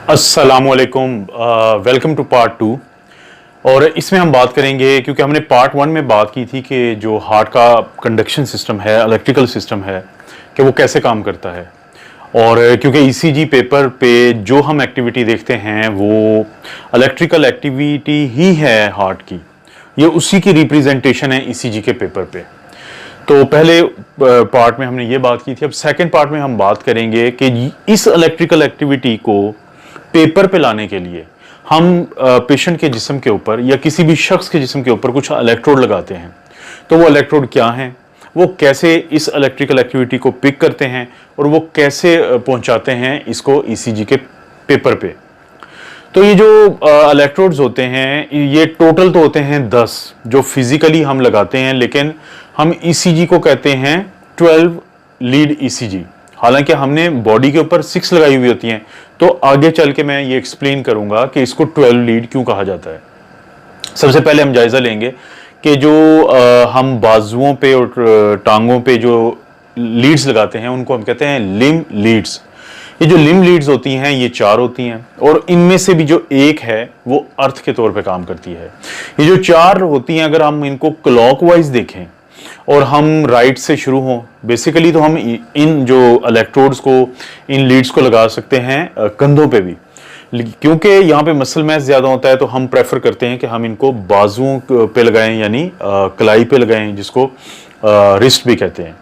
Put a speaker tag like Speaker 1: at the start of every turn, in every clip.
Speaker 1: अस्सलामुअलैकुम। Welcome to part two. और इसमें हम बात करेंगे, क्योंकि हमने पार्ट वन में बात की थी कि जो हार्ट का कंडक्शन सिस्टम है, इलेक्ट्रिकल सिस्टम है, कि वो कैसे काम करता है। और क्योंकि ईसीजी पेपर पे जो हम एक्टिविटी देखते हैं वो इलेक्ट्रिकल एक्टिविटी ही है हार्ट की, ये उसी की रिप्रेजेंटेशन है ईसीजी के पेपर पे। तो पहले पार्ट में हमने ये बात की थी। अब सेकंड पार्ट में हम बात करेंगे कि इस इलेक्ट्रिकल एक्टिविटी को पेपर पे लाने के लिए हम पेशेंट के जिस्म के ऊपर या किसी भी शख्स के जिस्म के ऊपर कुछ इलेक्ट्रोड लगाते हैं। तो वो इलेक्ट्रोड क्या हैं, वो कैसे इस इलेक्ट्रिकल एक्टिविटी को पिक करते हैं और वो कैसे पहुंचाते हैं इसको ईसीजी के पेपर पे। तो ये जो इलेक्ट्रोड्स होते हैं, ये टोटल तो होते हैं 10 जो फिजिकली हम लगाते हैं, लेकिन हम ईसीजी को कहते हैं 12 लीड ईसीजी। हालांकि हमने बॉडी के ऊपर 6 लगाई हुई होती हैं। तो आगे चल के मैं ये एक्सप्लेन करूंगा कि इसको 12 लीड क्यों कहा जाता है। सबसे पहले हम जायजा लेंगे कि जो हम बाजुओं पे और टांगों पे जो लीड्स लगाते हैं उनको हम कहते हैं लिम लीड्स। ये जो लिम लीड्स होती हैं ये 4 होती हैं, और इनमें से भी जो एक है वो अर्थ के तौर पे काम करती है। ये जो 4 होती हैं, अगर हम इनको क्लॉकवाइज देखें और हम राइट से शुरू हों, बेसिकली तो हम इन जो इलेक्ट्रोड्स को, इन लीड्स को लगा सकते हैं कंधों पे भी, क्योंकि यहाँ पे मसल मैस ज़्यादा होता है तो हम प्रेफर करते हैं कि हम इनको बाजुओं पे लगाएं, यानी कलाई पे लगाएं, जिसको रिस्ट भी कहते हैं।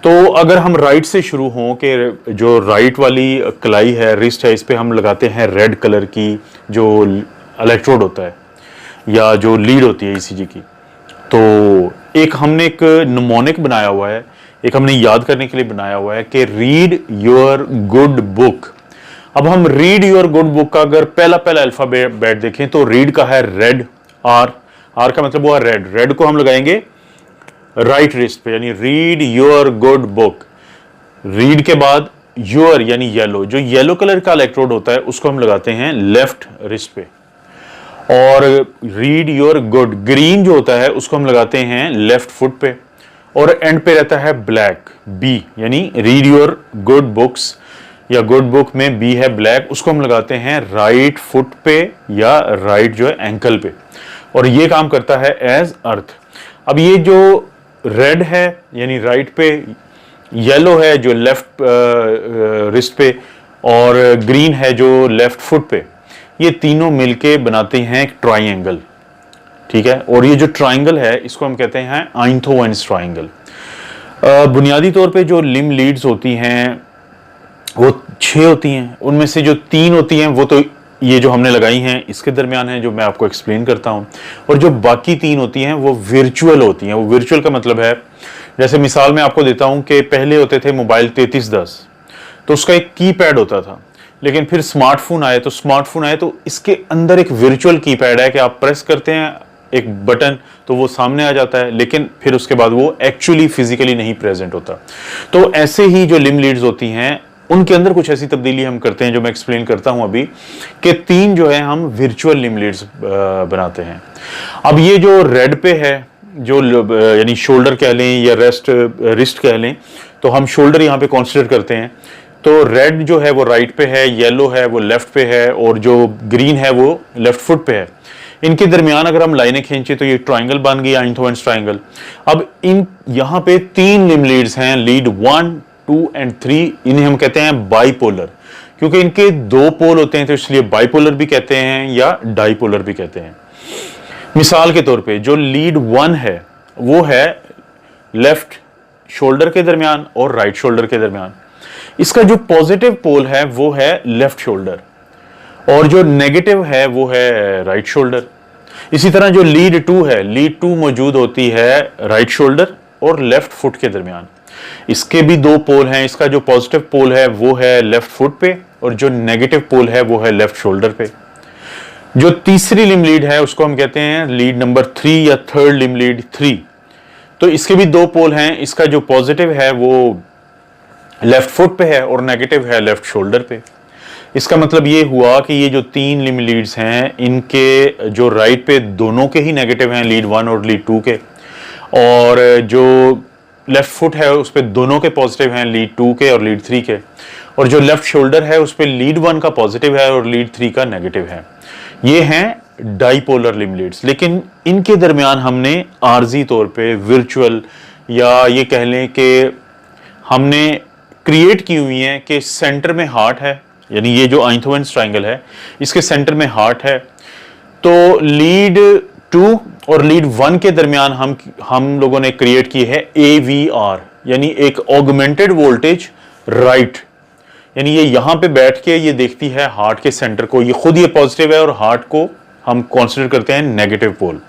Speaker 1: तो अगर हम राइट से शुरू हों कि जो राइट वाली कलाई है, रिस्ट है, इस पे हम लगाते हैं रेड कलर की जो इलेक्ट्रोड होता है या जो लीड होती है ईसीजी की। तो एक हमने एक निमोनिक बनाया हुआ है, एक हमने याद करने के लिए बनाया हुआ है कि रीड योर गुड बुक। अब हम रीड योर गुड बुक का अगर पहला अल्फाबेट देखें तो रीड का है रेड, आर का मतलब हुआ रेड। रेड को हम लगाएंगे राइट रिस्ट पे, यानी read your good book. Read के बाद योर यानी येलो, जो येलो कलर का इलेक्ट्रोड होता है उसको हम लगाते हैं लेफ्ट रिस्ट पे। और रीड योर गुड, ग्रीन जो होता है उसको हम लगाते हैं लेफ्ट फुट पे। और एंड पे रहता है ब्लैक, बी, यानी रीड योर गुड बुक्स या गुड बुक में बी है ब्लैक, उसको हम लगाते हैं राइट फुट पे या राइट जो है एंकल पे, और ये काम करता है एज अर्थ। अब ये जो रेड है यानी राइट पे, येलो है जो लेफ्ट रिस्ट पे, और ग्रीन है जो लेफ्ट फुट पे, ये तीनों मिलके बनाते हैं एक ट्राइंगल। ठीक है, और ये जो ट्राइंगल है इसको हम कहते हैं आइंथोवेंस ट्राइंगल। बुनियादी तौर पे जो लिम लीड्स होती हैं वो 6 होती हैं, उनमें से जो 3 होती हैं वो तो ये जो हमने लगाई हैं इसके दरमियान है, जो मैं आपको एक्सप्लेन करता हूं। और जो बाकी 3 होती हैं वो वर्चुअल होती हैं। वो वर्चुअल का मतलब है, जैसे मिसाल मैं आपको देता हूं कि पहले होते थे मोबाइल 3310, तो उसका एक कीपैड होता था, लेकिन फिर स्मार्टफोन आए तो इसके अंदर एक वर्चुअल कीपैड है कि आप प्रेस करते हैं एक बटन तो वो सामने आ जाता है, लेकिन फिर उसके बाद वो एक्चुअली फिजिकली नहीं प्रेजेंट होता। तो ऐसे ही जो लिम लीड्स होती हैं उनके अंदर कुछ ऐसी तब्दीली हम करते हैं जो मैं एक्सप्लेन करता हूं अभी, कि 3 जो है हम वर्चुअल लिम लीड्स बनाते हैं। अब ये जो रेड पे है, जो यानी शोल्डर कह लें या रिस्ट कह लें, तो हम शोल्डर यहाँ पे कंसीडर करते हैं। तो रेड जो है वो राइट पे है, येलो है वो लेफ्ट पे है, और जो ग्रीन है वो लेफ्ट फुट पे है। इनके दरमियान अगर हम लाइनें खींचे तो ये ट्राइंगल बन गई, आइंथोवेंस ट्राइंगल। अब इन यहाँ पे 3 लिम लीड्स हैं, लीड 1, 2 एंड 3। इन्हें हम कहते हैं बाइपोलर, क्योंकि इनके 2 पोल होते हैं तो इसलिए बाइपोलर भी कहते हैं या डाइपोलर भी कहते हैं। मिसाल के तौर पे जो लीड 1 है वो है लेफ्ट शोल्डर के दरमियान और राइट शोल्डर के दरमियान। इसका जो पॉजिटिव पोल है वो है लेफ्ट शोल्डर, और जो नेगेटिव है वो है राइट शोल्डर। इसी तरह जो लीड 2 है, लीड 2 मौजूद होती है राइट शोल्डर और लेफ्ट फुट के दरमियान। इसके भी 2 पोल हैं, इसका जो पॉजिटिव पोल है वो है लेफ्ट फुट पे, और जो नेगेटिव पोल है वो है लेफ्ट शोल्डर पे। जो तीसरी लिम लीड है उसको हम कहते हैं लीड नंबर 3 या थर्ड लिम लीड 3। तो इसके भी 2 पोल हैं, इसका जो पॉजिटिव है वो लेफ्ट फुट पे है और नेगेटिव है लेफ्ट शोल्डर पे। इसका मतलब ये हुआ कि ये जो 3 लिम लीड्स हैं इनके जो राइट पे दोनों के ही नेगेटिव हैं, लीड 1 और लीड 2 के, और जो लेफ्ट फुट है उस पे दोनों के पॉजिटिव हैं, लीड 2 के और लीड 3 के। और जो लेफ्ट शोल्डर है उस पर लीड 1 का पॉजिटिव है और लीड 3 का नेगेटिव है। ये हैं डाइपोलर लिम्ब लीड्स, लेकिन इनके दरमियान हमने आर्जी तौर पे वर्चुअल या ये कह लें कि हमने क्रिएट की हुई है कि सेंटर में हार्ट है, यानी ये जो आइंथोवेंस ट्रायंगल है इसके सेंटर में हार्ट है। तो लीड 2 और लीड 1 के दरमियान हम लोगों ने क्रिएट की है AVR, यानी एक ऑगमेंटेड वोल्टेज राइट, यानी ये यहां पे बैठ के ये देखती है हार्ट के सेंटर को, ये खुद ये पॉजिटिव है और हार्ट को हम कंसीडर करते हैं नेगेटिव पोल।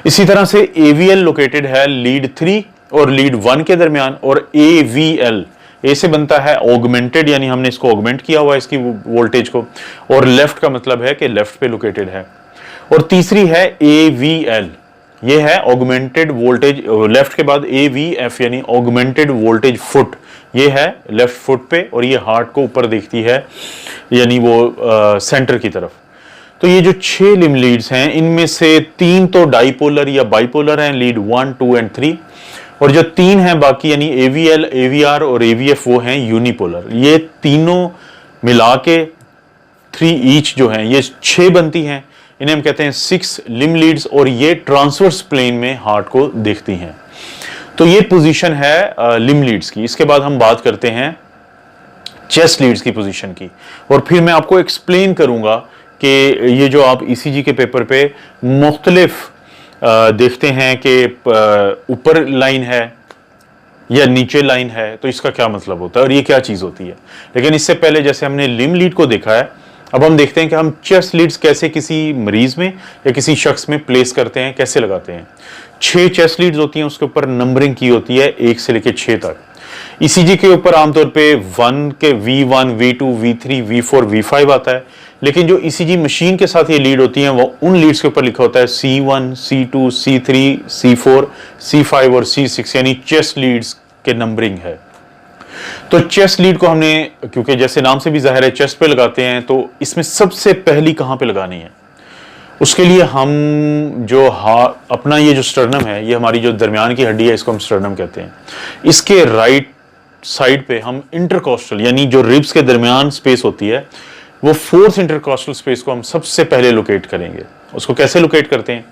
Speaker 1: इसी तरह से AVL लोकेटेड है लीड 3 और लीड 1 के दरमियान, और AVL ए से बनता है ऑगमेंटेड, यानी हमने इसको ऑगमेंट किया हुआ है इसकी वोल्टेज को, और लेफ्ट का मतलब है कि लेफ्ट पे लोकेटेड है। और तीसरी है AVL, ये है ऑगमेंटेड वोल्टेज, लेफ्ट के बाद AVF यानी ऑगमेंटेड वोल्टेज फुट, ये है लेफ्ट फुट पे, और ये हार्ट को ऊपर देखती है यानी वो सेंटर की तरफ। तो ये जो 6 लिम्ब लीड्स हैं इनमें से 3 तो डाइपोलर या बाइपोलर हैं, लीड 1, 2 एंड 3, और जो 3 हैं बाकी यानी AVL, AVR और AVF वो हैं यूनिपोलर। ये तीनों मिला के 3 ईच जो हैं ये 6 बनती हैं, इन्हें हम कहते हैं 6 लिम्ब लीड्स, और ये ट्रांसवर्स प्लेन में हार्ट को देखती हैं। तो ये पोजीशन है लिम्ब लीड्स की। इसके बाद हम बात करते हैं चेस्ट लीड्स की पोजीशन की, और फिर मैं आपको एक्सप्लेन करूंगा कि ये जो आप ECG के पेपर पे मुख्तलिफ देखते हैं कि ऊपर लाइन है या नीचे लाइन है, तो इसका क्या मतलब होता है और ये क्या चीज होती है। लेकिन इससे पहले जैसे हमने लिम्ब लीड को देखा है, अब हम देखते हैं कि हम चेस्ट लीड्स कैसे किसी मरीज में या किसी शख्स में प्लेस करते हैं, कैसे लगाते हैं। 6 चेस्ट लीड्स होती हैं, उसके ऊपर नंबरिंग की होती है 1 से लेकर 6 तक। ECG के ऊपर आमतौर पे 1 के V1, V2, V3, V4, V5 आता है, लेकिन जो ECG मशीन के साथ ये लीड होती हैं वो उन लीड्स के ऊपर लिखा होता है C1, C2, C3, C4, C5 और C6, यानी चेस्ट लीड्स के नंबरिंग है। तो चेस्ट लीड को हमने, क्योंकि जैसे नाम से भी जाहिर है चेस्ट पे लगाते हैं, तो इसमें सबसे पहली कहां पे लगानी है, उसके लिए हम जो अपना ये जो स्टर्नम है, ये हमारी जो दरमियान की हड्डी है, इसको हम स्टर्नम कहते हैं। इसके राइट साइड पे हम इंटरकॉस्टल यानी जो रिब्स के दरमियान स्पेस होती है वो 4th इंटरकॉस्टल स्पेस को हम सबसे पहले लोकेट करेंगे। उसको कैसे लोकेट करते हैं,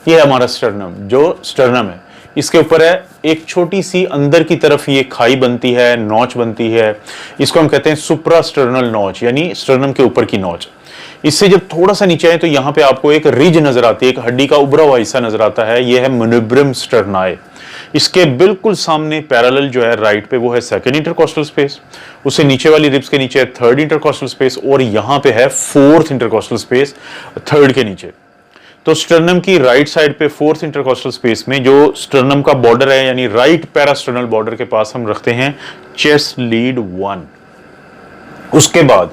Speaker 1: ये है हमारा स्टर्नम। जो स्टर्नम है इसके ऊपर है एक छोटी सी अंदर की तरफ ये खाई बनती है, नॉच बनती है, इसको हम कहते हैं सुप्रास्टर्नल नॉच, यानी स्टर्नम के ऊपर की नॉच। इससे जब थोड़ा सा नीचे आए तो यहाँ पे आपको एक रिज नजर आती है, एक हड्डी का उभरा हुआ हिस्सा नजर आता है, ये है मनुब्रम स्टर्नाए। इसके बिल्कुल सामने पैरेलल जो है राइट पे वो है 2nd इंटरकॉस्टल स्पेस, उससे नीचे वाली रिब्स के नीचे है 3rd इंटरकॉस्टल स्पेस, और यहाँ पे है 4th इंटरकॉस्टल स्पेस 3rd के नीचे। तो स्टर्नम की राइट साइड पे 4th इंटरकॉस्टल स्पेस में जो स्टर्नम का बॉर्डर है यानी राइट पैरास्टर्नल बॉर्डर के पास हम रखते हैं चेस्ट लीड 1। उसके बाद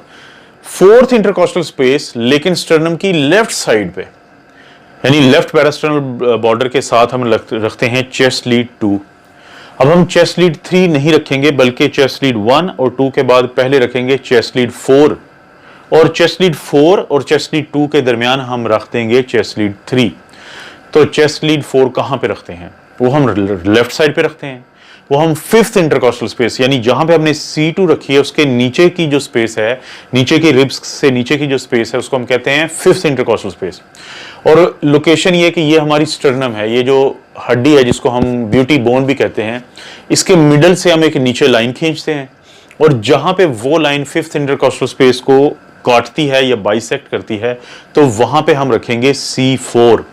Speaker 1: 4th इंटरकॉस्टल स्पेस लेकिन स्टर्नम की लेफ्ट साइड पे यानी लेफ्ट पैरास्टर्नल बॉर्डर के साथ हम रखते हैं चेस्ट लीड 2। अब हम चेस्ट लीड 3 नहीं रखेंगे बल्कि चेस्ट लीड 1 और 2 के बाद पहले रखेंगे चेस्ट लीड 4, और चेस्ट लीड 4 और चेस्ट लीड 2 के दरमियान हम रख देंगे चेस्ट लीड 3। तो चेस्ट लीड 4 कहां पे रखते हैं, वो हम लेफ्ट साइड पे रखते हैं, वो हम 5th इंटरकॉस्टल स्पेस यानी जहां पे हमने C2 रखी है उसके नीचे की जो स्पेस है, नीचे की रिब्स से नीचे की जो स्पेस है उसको हम कहते हैं 5th इंटरकॉस्टल स्पेस। और लोकेशन ये कि ये हमारी स्टर्नम है, ये जो हड्डी है जिसको हम ब्यूटी बोन भी कहते हैं, इसके मिडल से हम एक नीचे लाइन खींचते हैं, और जहां पे वो लाइन 5th इंटरकॉस्टल स्पेस को काटती है या बाइसेक्ट करती है तो वहां पे हम रखेंगे C4।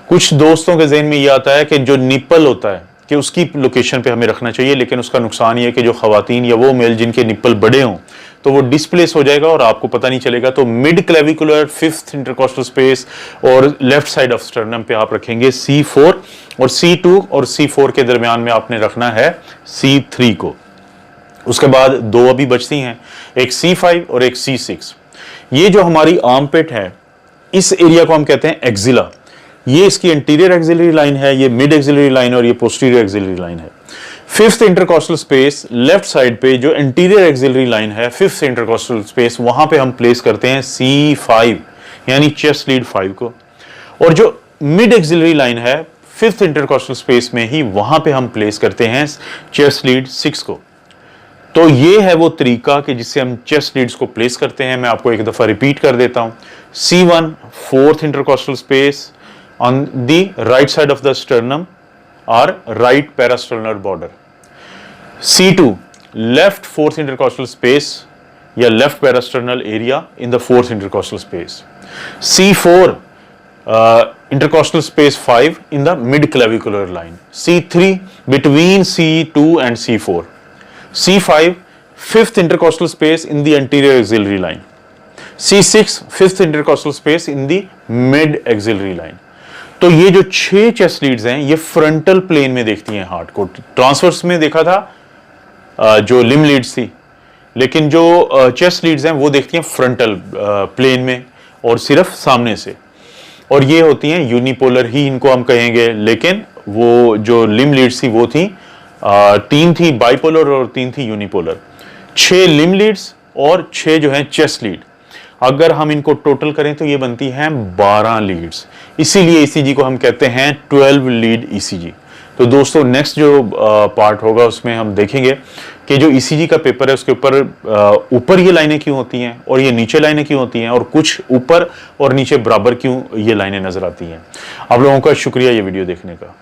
Speaker 1: कुछ दोस्तों के ज़हन में ये आता है कि जो निप्पल होता है कि उसकी लोकेशन पे हमें रखना चाहिए, लेकिन उसका नुकसान ये है कि जो खवातीन या वो मेल जिनके निप्पल बड़े हों तो वो डिस्प्लेस हो जाएगा और आपको पता नहीं चलेगा। तो mid clavicular 5th intercostal space और लेफ्ट साइड ऑफ स्टर्नम पे आप रखेंगे C4, और C2 और C4 के दरमियान में आपने रखना है C3 को। उसके बाद 2 अभी बचती हैं, एक C5 और एक C6। ये जो हमारी आर्मपिट है इस एरिया को हम कहते हैं एक्सिला। ये इसकी इंटीरियर एक्सिलरी लाइन है, ये मिड एक्सिलरी लाइन और ये पोस्टीरियर एक्सिलरी लाइन है। 5th intercostal space left side पे जो इंटीरियर एक्सिलरी लाइन है 5th इंटरकॉस्टल स्पेस, वहां पे हम प्लेस करते हैं C5 यानी चेस्ट लीड 5 को, और जो मिड एक्सिलरी लाइन है 5th इंटरकॉस्टल स्पेस में ही वहां पे हम प्लेस करते हैं चेस्ट लीड 6 को। तो ये है वो तरीका कि जिससे हम चेस्ट लीड्स को प्लेस करते हैं। मैं आपको एक दफा रिपीट कर देता हूं। C1 fourth intercostal space on the right side of the sternum और right parasternal border. C2 left fourth intercostal space या left parasternal area in the fourth intercostal space. C4 intercostal space 5 in the mid clavicular line. C3 between C2 and C4. C5 fifth intercostal space in the anterior axillary line. C6 fifth intercostal space in the mid axillary line. तो ये जो 6 chest leads हैं ये frontal plane में देखती हैं heart को। Transverse में देखा था जो लिम लीड्स थी, लेकिन जो चेस्ट लीड्स हैं वो देखती हैं फ्रंटल प्लेन में और सिर्फ सामने से। और ये होती हैं यूनिपोलर ही इनको हम कहेंगे, लेकिन वो जो लिम लीड्स थी वो थी 3 थी बाइपोलर और 3 थी यूनिपोलर। 6 लिम लीड्स और 6 जो हैं चेस्ट लीड, अगर हम इनको टोटल करें तो ये बनती हैं 12 लीड्स। इसीलिए ईसीजी को हम कहते हैं 12 लीड ईसीजी। तो दोस्तों नेक्स्ट जो पार्ट होगा उसमें हम देखेंगे कि जो ईसीजी का पेपर है उसके ऊपर ये लाइनें क्यों होती हैं और ये नीचे लाइनें क्यों होती हैं और कुछ ऊपर और नीचे बराबर क्यों ये लाइनें नजर आती हैं। आप लोगों का शुक्रिया ये वीडियो देखने का।